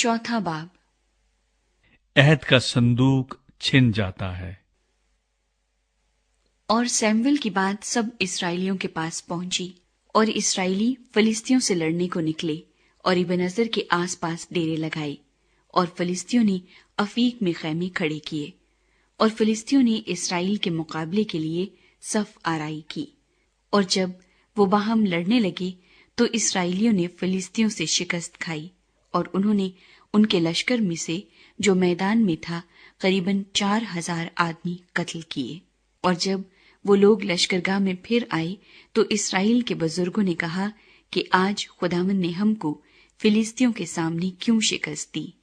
चौथा बाब। अहद का संदूक छिन जाता है। और सैमुएल की बात सब इसराइलियों के पास पहुंची, और इसराइली फिलिस्तियों से लड़ने को निकले और इबनअजर के आसपास डेरे लगाए, और फिलिस्तियों ने अफीक में खैमे खड़े किए, और फिलिस्तियों ने इसराइल के मुकाबले के लिए सफ आराई की। और जब वो बाहम लड़ने लगे तो इसराइलियों ने फिलिस्तियों से शिकस्त खाई, और उन्होंने उनके लश्कर में से जो मैदान में था करीबन 4,000 आदमी कत्ल किए। और जब वो लोग लश्करगाह में फिर आए तो इसराइल के बुजुर्गों ने कहा कि आज खुदावन ने हमको फिलिस्तियों के सामने क्यों शिकस्त दी।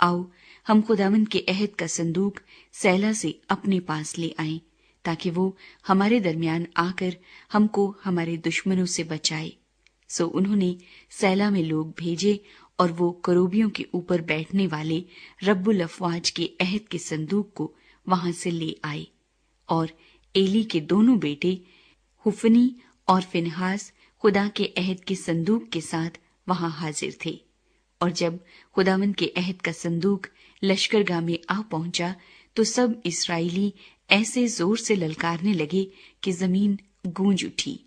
आओ हम खुदावन के अहद का संदूक सैला से अपने पास ले आएं, ताकि वो हमारे दरमियान आकर हमको हमारे दुश्मनों से बचाए। सो उन्होंने सैला में लोग भेजे, और वो करूबियों के ऊपर बैठने वाले रब्बुल अफवाज के अहद के संदूक को वहां से ले आए। और एली के दोनों बेटे हुफनी और फिनहास खुदा के अहद के संदूक के साथ वहां हाजिर थे। और जब खुदावंद के अहद का संदूक लश्करगाह में आ पहुंचा तो सब इसराइली ऐसे जोर से ललकारने लगे कि जमीन गूंज उठी।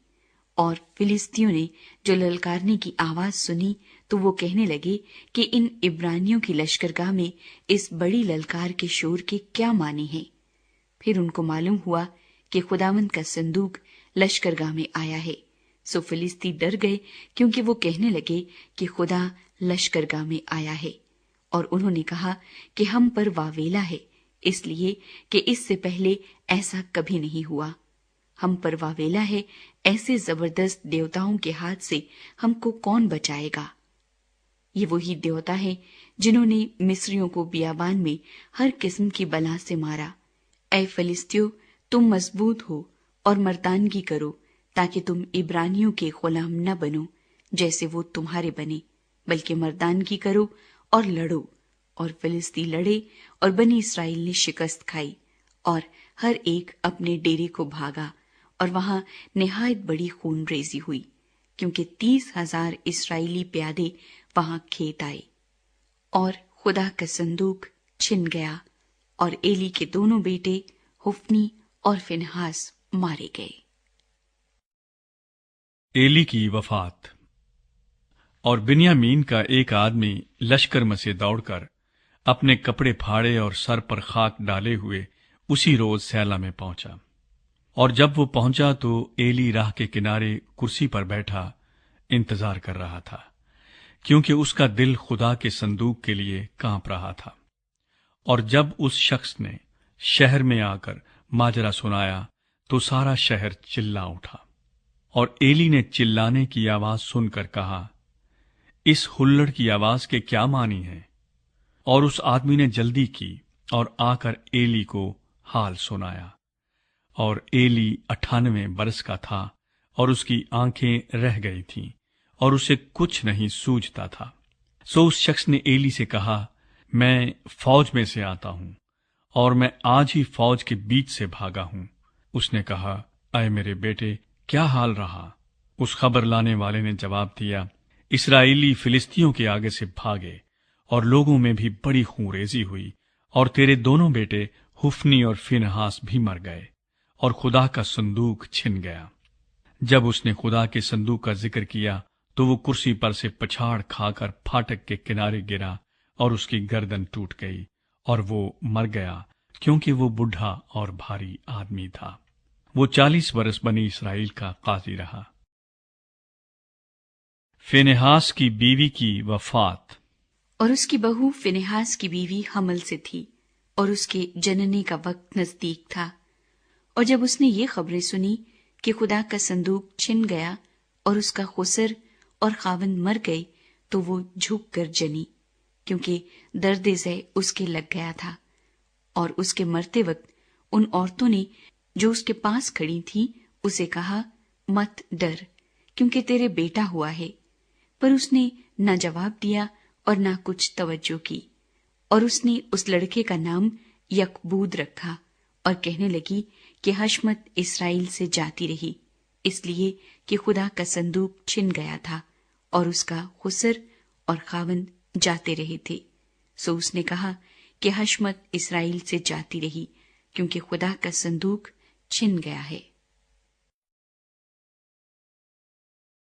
और फिलिस्तियों ने जो ललकारने की आवाज सुनी तो वो कहने लगे कि इन इब्रानियों की लश्करगाह में इस बड़ी ललकार के शोर के क्या माने हैं। फिर उनको मालूम हुआ कि खुदावंद का संदूक लश्करगाह में आया है। सो फिलिस्ती डर गए, क्योंकि वो कहने लगे कि खुदा लश्करगाह में आया है। और उन्होंने कहा कि हम पर वावेला है, इसलिए कि इससे पहले ऐसा कभी नहीं हुआ। हम पर वावेला है, ऐसे जबरदस्त देवताओं के हाथ से हमको कौन बचाएगा। ये वही देवता है जिन्होंने मिस्रियों को बियाबान में हर किस्म की बला से मारा। ऐ फिलिस्तियों, तुम मजबूत हो और मर्दानगी करो, ताकि तुम इब्रानियों के गुलाम न बनो जैसे वो तुम्हारे बने, बल्कि मर्दानगी करो और लड़ो। और फिलिस्ती लड़े, और बनी इसराइल ने शिकस्त खाई, और हर एक अपने डेरे को भागा। और वहां निहायत बड़ी खूनरेजी हुई, क्योंकि 30,000 इसराइली प्यादे वहां खेत आए। और खुदा का संदूक छिन गया, और एली के दोनों बेटे हुफनी और फिनहास मारे गए। एली की वफात। और बिन्यामीन का एक आदमी लश्कर में से दौड़कर अपने कपड़े फाड़े और सर पर खाक डाले हुए उसी रोज सैला में पहुंचा। और जब वो पहुंचा तो एली राह के किनारे कुर्सी पर बैठा इंतजार कर रहा था, क्योंकि उसका दिल खुदा के संदूक के लिए कांप रहा था। और जब उस शख्स ने शहर में आकर माजरा सुनाया तो सारा शहर चिल्ला उठा। और एली ने चिल्लाने की आवाज सुनकर कहा, इस हुल्लड़ की आवाज के क्या मानी है। और उस आदमी ने जल्दी की और आकर एली को हाल सुनाया। और एली 98 बरस का था, और उसकी आंखें रह गई थीं, और उसे कुछ नहीं सूझता था। सो उस शख्स ने एली से कहा, मैं फौज में से आता हूं, और मैं आज ही फौज के बीच से भागा हूं। उसने कहा, अय मेरे बेटे, क्या हाल रहा। उस खबर लाने वाले ने जवाब दिया, इसराइली फिलिस्तियों के आगे से भागे, और लोगों में भी बड़ी खूंरेजी हुई, और तेरे दोनों बेटे हुफनी और फिनहास भी मर गए, और खुदा का संदूक छिन गया। जब उसने खुदा के संदूक का जिक्र किया तो वो कुर्सी पर से पछाड़ खाकर फाटक के किनारे गिरा, और उसकी गर्दन टूट गई, और वो मर गया, क्योंकि वो बुढ़ा और भारी आदमी था। वो 40 बरस बनी इसराइल का काजी रहा। फिनहास की बीवी की वफात। और उसकी बहू फिनहास की बीवी हमल से थी, और उसके जनने का वक्त नजदीक था। और जब उसने ये खबरें सुनी कि खुदा का संदूक छिन गया और उसका खुसर और खावंद मर गए, तो वो झुक कर जनी, क्योंकि दर्द ज़े उसके लग गया था। और उसके मरते वक्त उन औरतों ने जो उसके पास खड़ी थीं उसे कहा, मत डर, क्योंकि तेरे बेटा हुआ है। पर उसने न जवाब दिया और न कुछ तवज्जो की। और उसने उस लड़के का नाम यकबूद रखा, और कहने लगी कि हशमत इसराइल से जाती रही, इसलिए कि खुदा का संदूक छिन गया था, और उसका खुसर और खावंद जाते रहे थे। سو اس نے کہا کہ حشمت اسرائیل سے جاتی رہی کیونکہ خدا کا صندوق چھن گیا ہے۔